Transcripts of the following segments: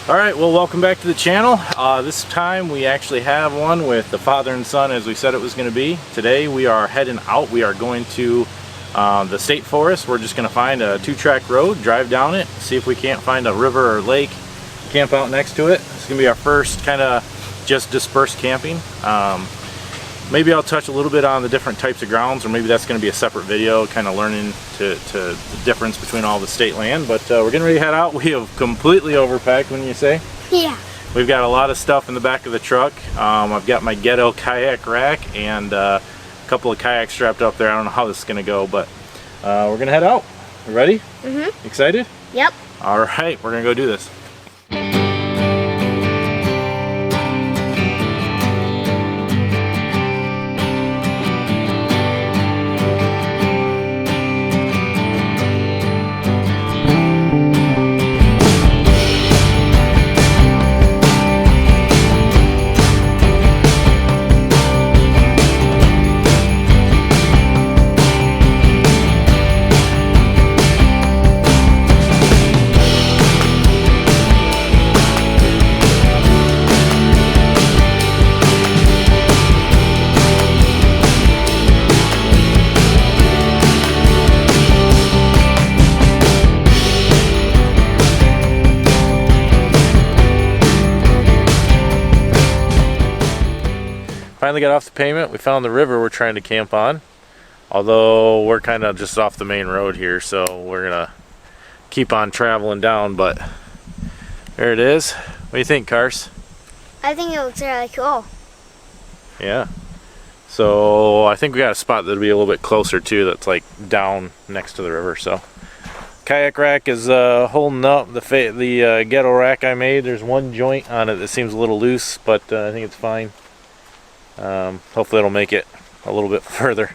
Alright, well, welcome back to the channel. This time we actually have one with the father and son as we said it was going to be. Today we are heading out. We are going to the state forest. We're just going to find a 2-track road, drive down it, see if we can't find a river or lake, camp out next to it. It's going to be our first kind of just dispersed camping. Maybe I'll touch a little bit on the different types of grounds, or maybe that's going to be a separate video, kind of learning to the difference between all the state land. But we're getting ready to head out. We have completely overpacked, wouldn't you say? Yeah. We've got a lot of stuff in the back of the truck. I've got my ghetto kayak rack and a couple of kayaks strapped up there. I don't know how this is going to go, but we're going to head out. You ready? Mm-hmm. Excited? Yep. All right, we're going to go do this. Finally got off the pavement. We found the river we're trying to camp on, although we're kind of just off the main road here, so we're gonna keep on traveling down. But there it is. What do you think, Cars? I think it looks really cool. Yeah, so I think we got a spot that'll be a little bit closer too, that's like down next to the river. So kayak rack is holding up. The ghetto rack I made, there's one joint on it that seems a little loose, but I think it's fine. Hopefully it'll make it a little bit further.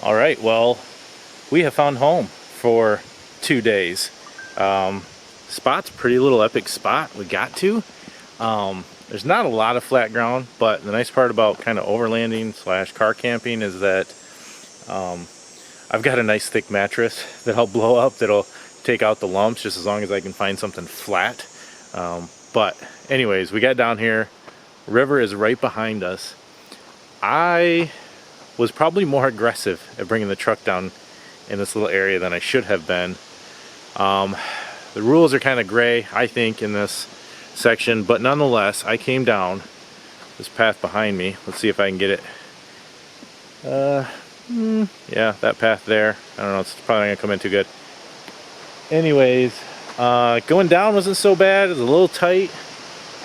Alright, well, we have found home for 2 days. Spot's a pretty little epic spot. We got to. There's not a lot of flat ground, but the nice part about kind of overlanding / car camping is that I've got a nice thick mattress that I'll blow up that'll take out the lumps just as long as I can find something flat. But anyways, we got down here. River is right behind us. I was probably more aggressive at bringing the truck down in this little area than I should have been. The rules are kind of gray, I think, in this section, but nonetheless, I came down this path behind me. Let's see if I can get it. Yeah, that path there. I don't know, it's probably not gonna come in too good. Anyways, going down wasn't so bad. It was a little tight.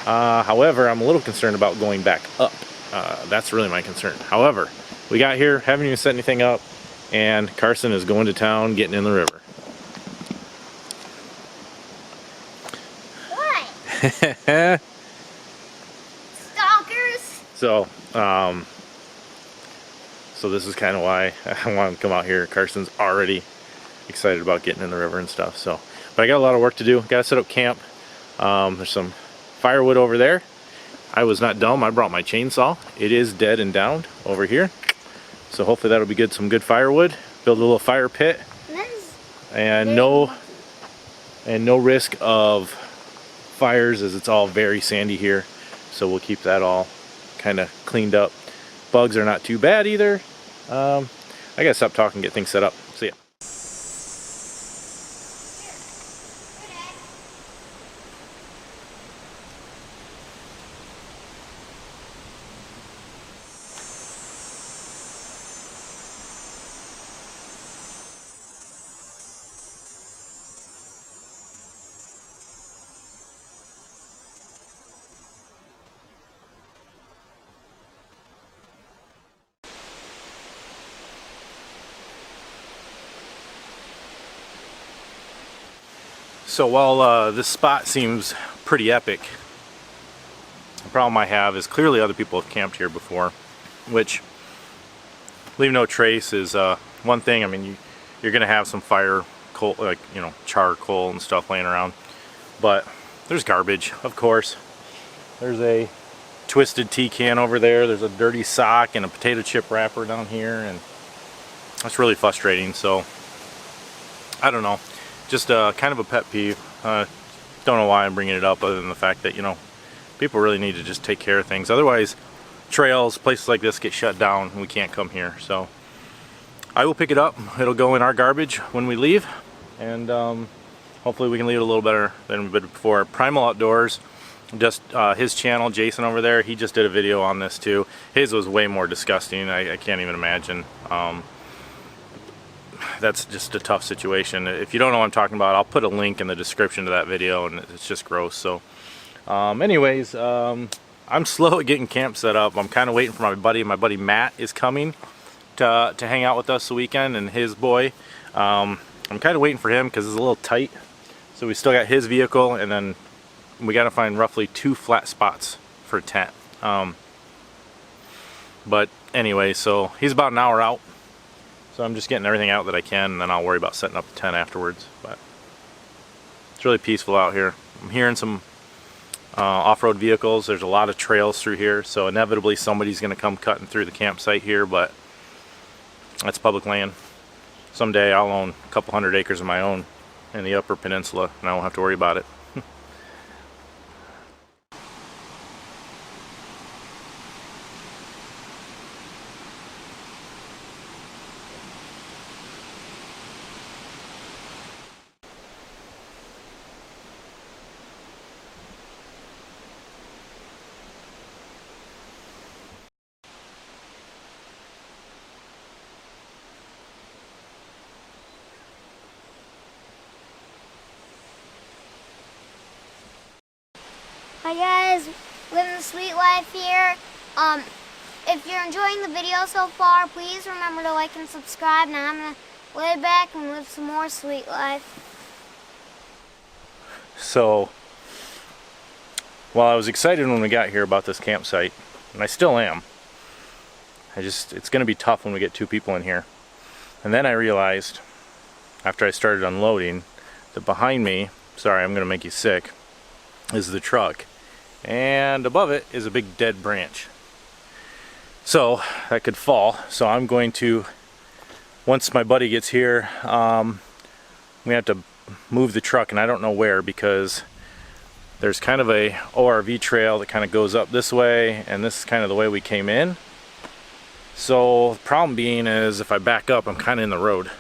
However, I'm a little concerned about going back up. That's really my concern. However, we got here, haven't even set anything up, and Carson is going to town, getting in the river. What? Stalkers! So this is kind of why I want to come out here. Carson's already excited about getting in the river and stuff. So, but I got a lot of work to do. Got to set up camp. There's some firewood over there. I was not dumb. I brought my chainsaw. It is dead and downed over here. So hopefully that'll be good. Some good firewood. Build a little fire pit. And no risk of fires, as it's all very sandy here. So we'll keep that all kind of cleaned up. Bugs are not too bad either. I gotta stop talking, get things set up. See ya. So while this spot seems pretty epic, the problem I have is clearly other people have camped here before, which leave no trace is one thing. I mean, you're gonna have some fire coal, like, you know, charcoal and stuff laying around, but there's garbage, of course. There's a twisted tea can over there, there's a dirty sock and a potato chip wrapper down here, and that's really frustrating. So I don't know, just kind of a pet peeve. Don't know why I'm bringing it up, other than the fact that, you know, people really need to just take care of things. Otherwise, trails, places like this get shut down and we can't come here. So I will pick it up. It'll go in our garbage when we leave, and hopefully we can leave it a little better than we did before. Primal Outdoors, just his channel, Jason over there, he just did a video on this too. His was way more disgusting. I can't even imagine. That's just a tough situation. If you don't know what I'm talking about, I'll put a link in the description to that video, and it's just gross. So anyways, I'm slow at getting camp set up. I'm kind of waiting for my buddy Matt is coming to hang out with us the weekend, and his boy. I'm kind of waiting for him because it's a little tight. So we still got his vehicle, and then we got to find roughly 2 flat spots for a tent. But anyway, so he's about an hour out. So I'm just getting everything out that I can, and then I'll worry about setting up the tent afterwards. But it's really peaceful out here. I'm hearing some off-road vehicles. There's a lot of trails through here, so inevitably somebody's going to come cutting through the campsite here, but that's public land. Someday I'll own a couple hundred acres of my own in the Upper Peninsula, and I won't have to worry about it. Hi guys, living the sweet life here. If you're enjoying the video so far, please remember to like and subscribe. Now I'm gonna lay back and live some more sweet life. So while I was excited when we got here about this campsite, and I still am, it's gonna be tough when we get 2 people in here. And then I realized, after I started unloading, that behind me, sorry, I'm gonna make you sick, is the truck, and above it is a big dead branch. So that could fall. So I'm going to, once my buddy gets here, we have to move the truck, and I don't know where, because there's kind of a ORV trail that kind of goes up this way, and this is kind of the way we came in. So the problem being is, if I back up, I'm kind of in the road.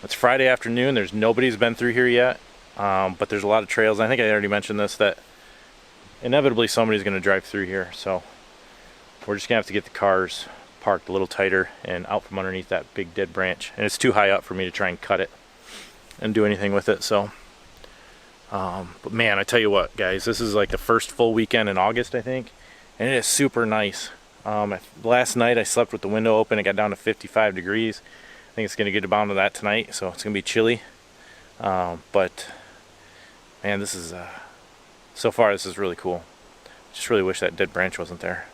It's Friday afternoon, there's nobody's been through here yet, but there's a lot of trails. I think I already mentioned this, that inevitably somebody's going to drive through here. So we're just gonna have to get the cars parked a little tighter and out from underneath that big dead branch, and it's too high up for me to try and cut it and do anything with it. So but man, I tell you what guys, this is like the first full weekend in August, I think, and it is super nice. Last night I slept with the window open. It got down to 55 degrees. I think it's gonna get down to that tonight, so it's gonna be chilly. But man, this is so far this is really cool. Just really wish that dead branch wasn't there.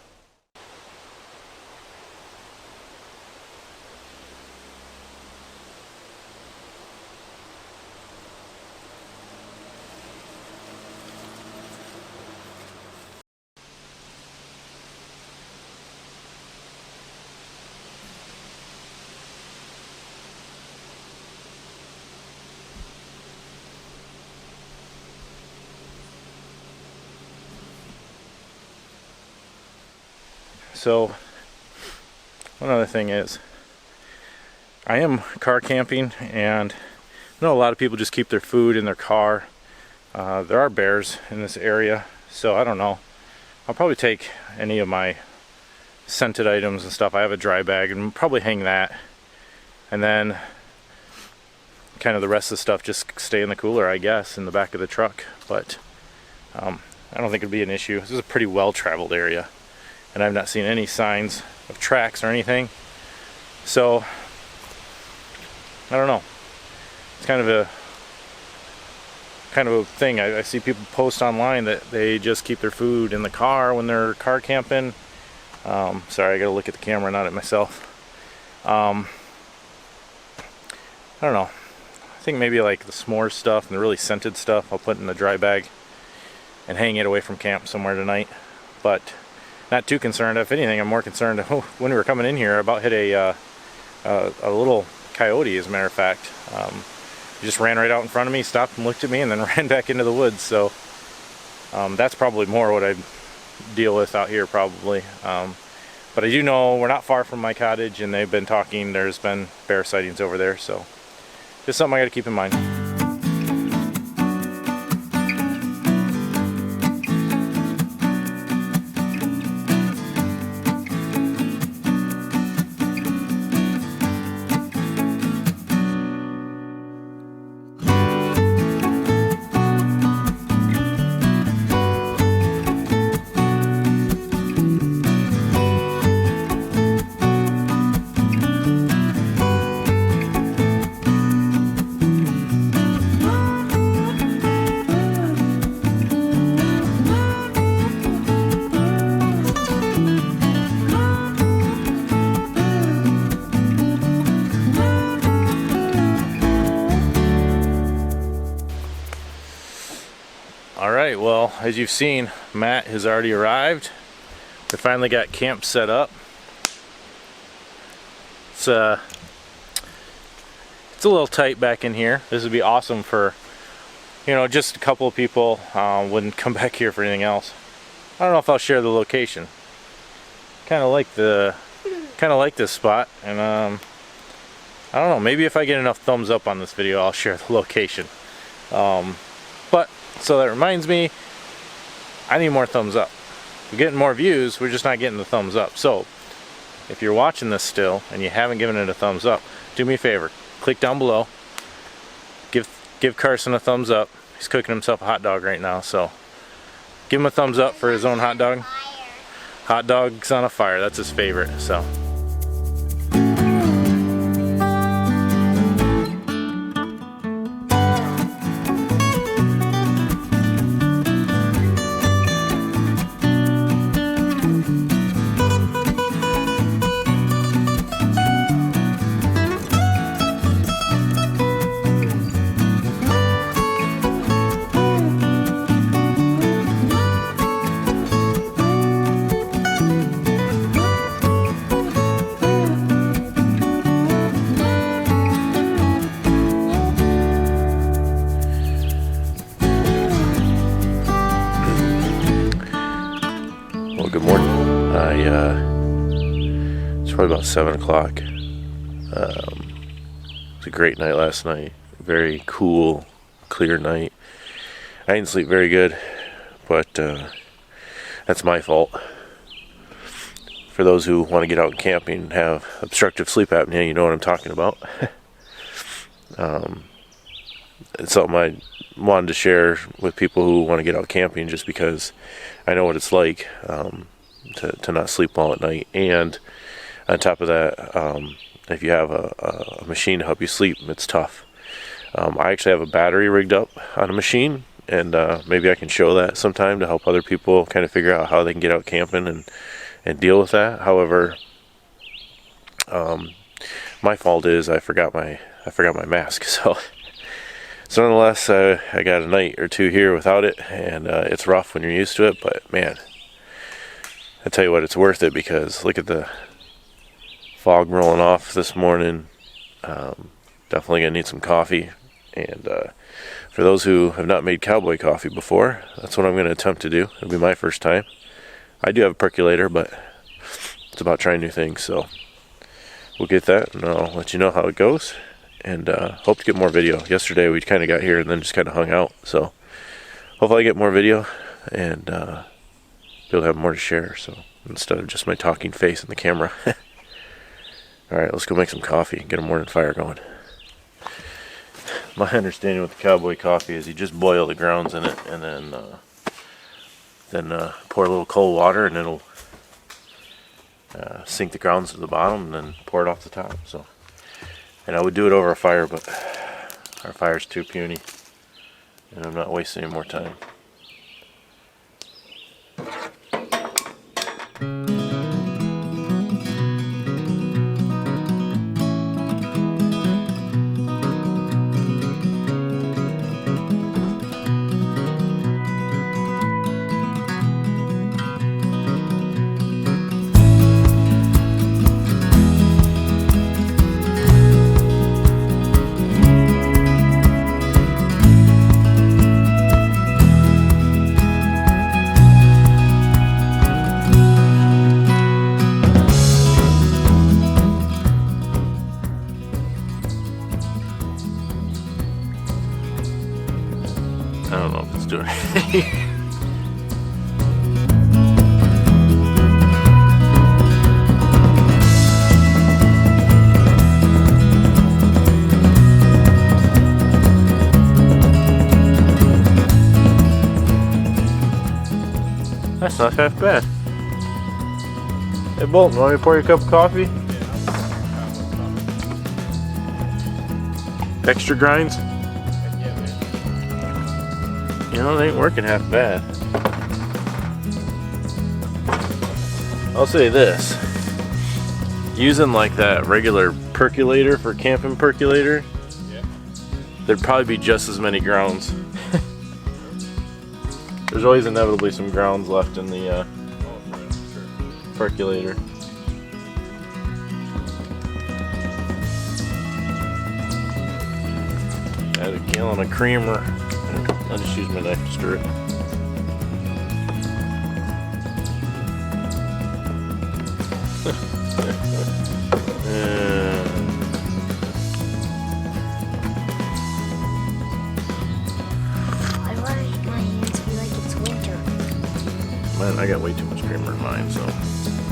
So one other thing is, I am car camping, and I know a lot of people just keep their food in their car. There are bears in this area, so I don't know. I'll probably take any of my scented items and stuff. I have a dry bag and probably hang that, and then kind of the rest of the stuff just stay in the cooler, I guess, in the back of the truck. But I don't think it'd be an issue. This is a pretty well traveled area, and I've not seen any signs of tracks or anything, so I don't know. It's kind of a thing. I see people post online that they just keep their food in the car when they're car camping. Sorry, I gotta look at the camera, not at myself. I don't know. I think maybe like the s'mores stuff and the really scented stuff I'll put in the dry bag and hang it away from camp somewhere tonight. But not too concerned. If anything, I'm more concerned when we were coming in here about hit a little coyote, as a matter of fact. He just ran right out in front of me, stopped and looked at me, and then ran back into the woods. So that's probably more what I deal with out here, probably. But I do know we're not far from my cottage, and they've been talking. There's been bear sightings over there, so just something I got to keep in mind. Alright, well, as you've seen, Matt has already arrived. We finally got camp set up. It's a little tight back in here. This would be awesome for, just a couple of people. Wouldn't come back here for anything else. I don't know if I'll share the location. Kind of like this spot, and I don't know. Maybe if I get enough thumbs up on this video, I'll share the location. But so that reminds me, I need more thumbs up. We're getting more views, we're just not getting the thumbs up. So if you're watching this still and you haven't given it a thumbs up, do me a favor, click down below, give Carson a thumbs up. He's cooking himself a hot dog right now, so give him a thumbs up for his own hot dog. Hot dogs on a fire, that's his favorite. So good morning. It's probably about 7 o'clock. It was a great night last night. Very cool, clear night. I didn't sleep very good, but that's my fault. For those who want to get out camping and have obstructive sleep apnea, you know what I'm talking about. It's something I wanted to share with people who want to get out camping, just because I know what it's like to not sleep well at night. And on top of that, if you have a machine to help you sleep, it's tough. I actually have a battery rigged up on a machine, and maybe I can show that sometime to help other people kind of figure out how they can get out camping and deal with that. However, my fault is I forgot my mask. So nonetheless, I got a night or two here without it, and it's rough when you're used to it, but man, I tell you what, it's worth it, because look at the fog rolling off this morning. Definitely gonna need some coffee, and for those who have not made cowboy coffee before, that's what I'm gonna attempt to do. It'll be my first time. I do have a percolator, but it's about trying new things. So we'll get that, and I'll let you know how it goes. And hope to get more video. Yesterday we kind of got here and then just kind of hung out. So hopefully I get more video and be able to have more to share. So instead of just my talking face in the camera. All right, let's go make some coffee and get a morning fire going. My understanding with the cowboy coffee is you just boil the grounds in it and then pour a little cold water and it'll sink the grounds to the bottom and then pour it off the top. So, and I would do it over a fire, but our fire's too puny and I'm not wasting any more time. I don't know if it's doing anything. That's not half bad. Hey Bolton, want me to pour you a cup of coffee? Extra grinds? You know, it ain't working half bad. I'll say this. Using like that regular percolator for camping percolator, there'd probably be just as many grounds. There's always inevitably some grounds left in the percolator. Add a gallon of creamer. I'll just use my knife to stir it. I want my hands to be like it's winter. Man, I got way too much creamer in mine, so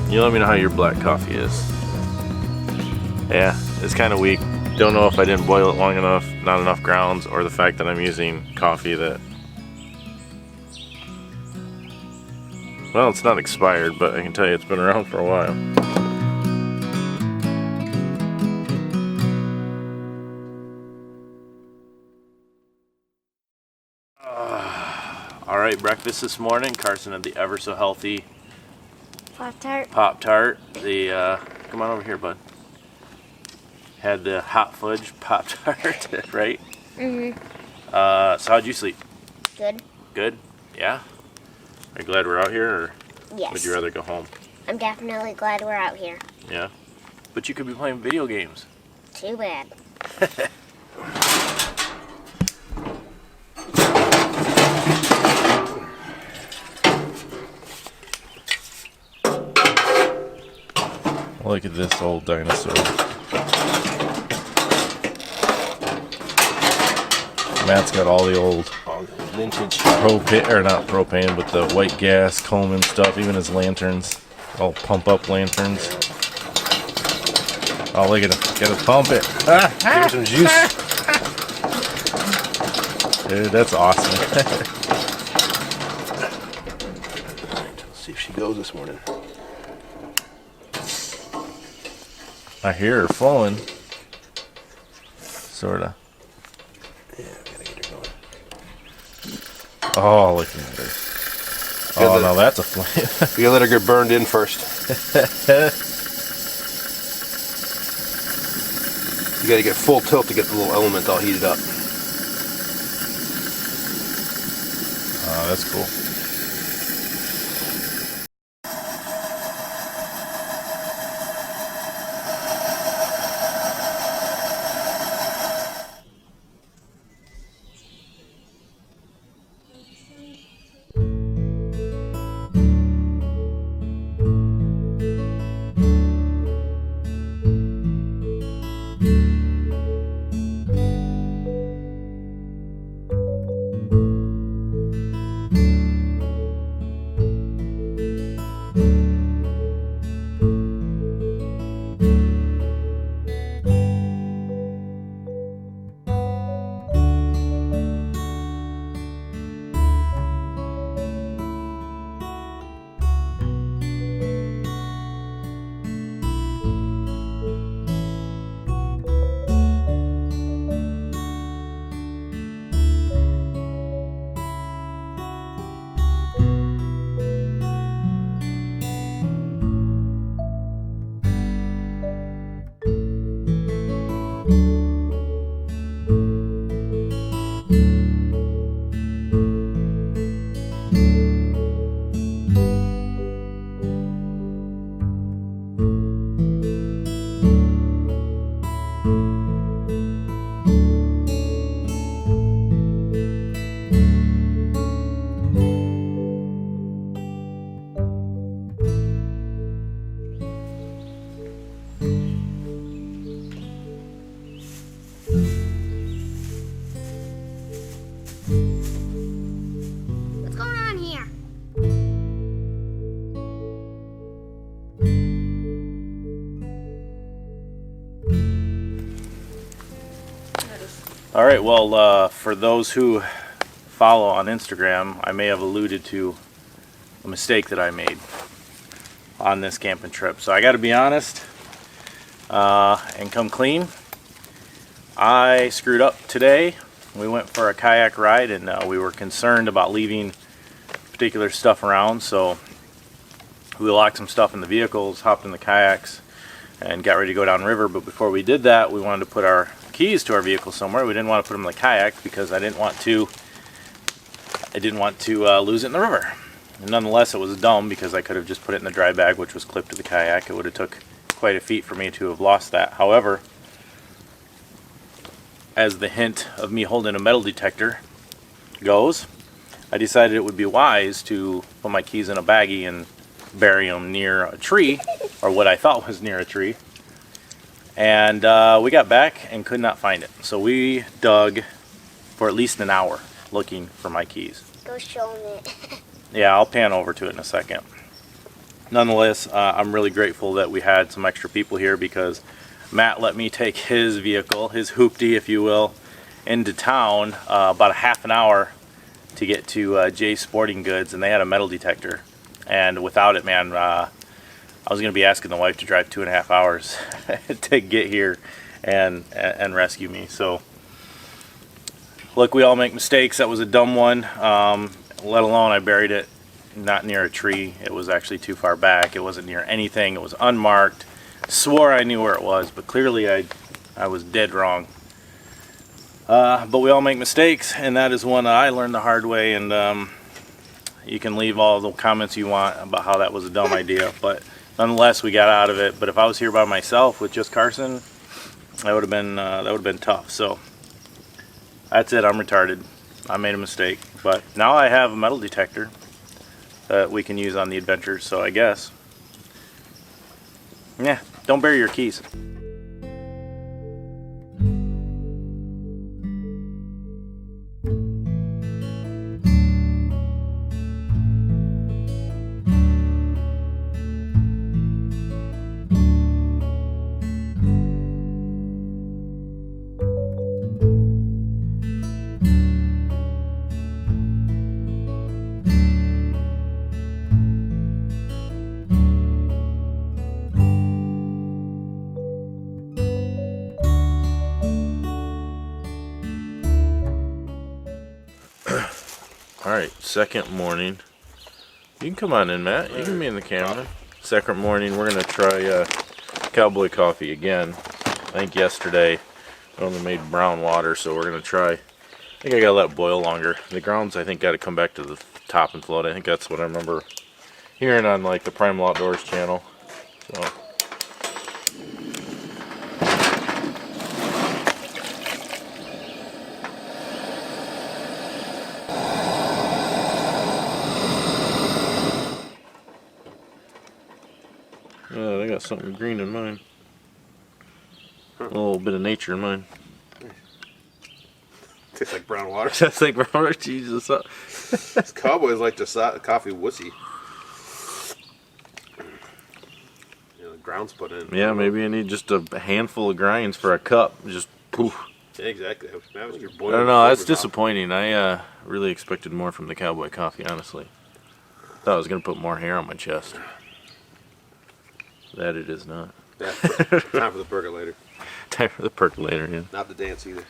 you let me know how your black coffee is. Yeah, it's kind of weak. Don't know if I didn't boil it long enough, not enough grounds, or the fact that I'm using coffee that, well, it's not expired, but I can tell you it's been around for a while. All right, breakfast this morning. Carson had the ever so healthy Pop-Tart. Pop-Tart. The come on over here, bud. Had the hot fudge Pop-Tart, right? Mm-hmm. So how'd you sleep? Good. Good? Yeah? Are you glad we're out here, or Yes. would you rather go home? I'm definitely glad we're out here. Yeah? But you could be playing video games. Too bad. Look at this old dinosaur. Matt's got all the old vintage propane, or not propane, but the white gas, Coleman stuff, even his lanterns, all pump up lanterns. Oh, look at him, gotta pump it. Give her some juice. Dude, that's awesome. Let's see if she goes this morning. I hear her flowing. Sorta. Yeah, gotta get her going. Oh, look at her. Oh, no, that's a flame. We gotta let her get burned in first. You gotta get full tilt to get the little element all heated up. Oh, that's cool. All right, well, for those who follow on Instagram, I may have alluded to a mistake that I made on this camping trip. So I got to be honest and come clean. I screwed up today. We went for a kayak ride, and we were concerned about leaving particular stuff around, so we locked some stuff in the vehicles, hopped in the kayaks, and got ready to go downriver. But before we did that, we wanted to put our keys to our vehicle somewhere. We didn't want to put them in the kayak because I didn't want to lose it in the river. And nonetheless, it was dumb because I could have just put it in the dry bag, which was clipped to the kayak. It would have took quite a feat for me to have lost that. However, as the hint of me holding a metal detector goes, I decided it would be wise to put my keys in a baggie and bury them near a tree, or what I thought was near a tree. And we got back and could not find it. So we dug for at least an hour looking for my keys. Go show them it. Yeah, I'll pan over to it in a second. Nonetheless, I'm really grateful that we had some extra people here because Matt let me take his vehicle, his hoopty if you will, into town about a half an hour to get to Jay's Sporting Goods, and they had a metal detector. And without it, man, I was going to be asking the wife to drive 2.5 hours to get here and rescue me. So, look, we all make mistakes. That was a dumb one. Let alone I buried it not near a tree. It was actually too far back. It wasn't near anything. It was unmarked. Swore I knew where it was, but clearly I was dead wrong. But we all make mistakes, and that is one I learned the hard way. And you can leave all the comments you want about how that was a dumb idea, but nonetheless, we got out of it. But if I was here by myself with just Carson, that would have been tough. So that's it. I'm retarded. I made a mistake, but now I have a metal detector that we can use on the adventure. So I guess, yeah, don't bury your keys. Alright, second morning. You can come on in, Matt. You can be in the camera. Second morning, we're going to try cowboy coffee again. I think yesterday I only made brown water, so we're going to try. I think I got to let it boil longer. The grounds, I think, got to come back to the top and float. I think that's what I remember hearing on like the Primal Outdoors channel. So. I got something green in mine. A little bit of nature in mine. Tastes like brown water. Tastes like brown water. Jesus. These cowboys like to coffee wussy. You know, the ground's put in. Yeah, maybe I need just a handful of grinds for a cup. Just poof. Yeah, exactly. That was your I boiling. don't know. That's disappointing. I really expected more from the cowboy coffee, honestly. Thought I was going to put more hair on my chest. That it is not. Yeah, time for the percolator. Time for the percolator, yeah. Not the dance either.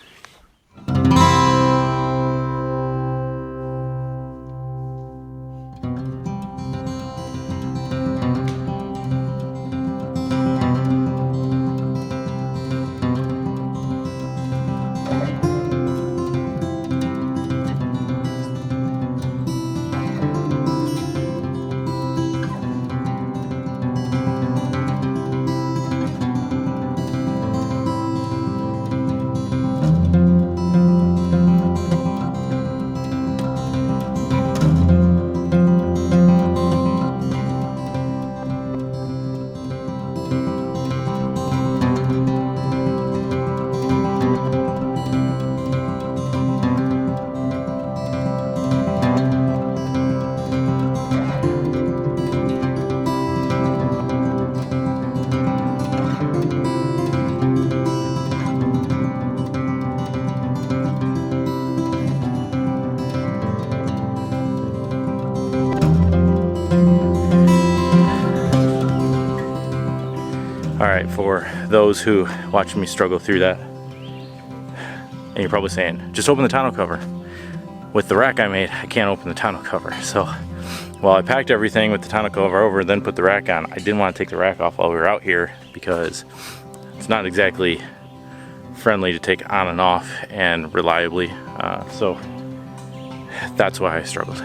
All right, for those who watched me struggle through that, and you're probably saying, just open the tonneau cover. With the rack I made, I can't open the tonneau cover. So while I packed everything with the tonneau cover over, then put the rack on, I didn't want to take the rack off while we were out here because it's not exactly friendly to take on and off and reliably. So that's why I struggled.